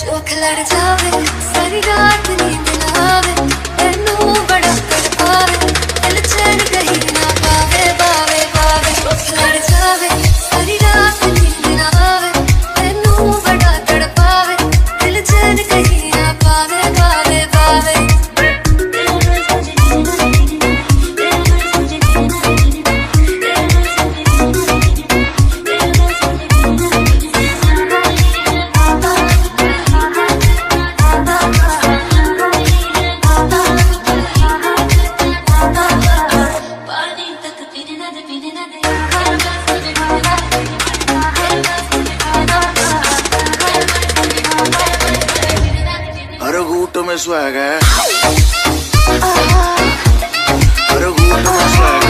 चौक लड़ जावे सारी रात नींद ना आवे तेनू बड़ा तड़पावे दिल चैन कहीं ना पावे पावे पावे चौक लड़ जावे सारी रात नींद ना आवे तेनू बड़ा तड़पावे दिल चैन कहीं ना पावे पावे पावे हर घूट में स्वैग है, हर घूट में स्वैग है।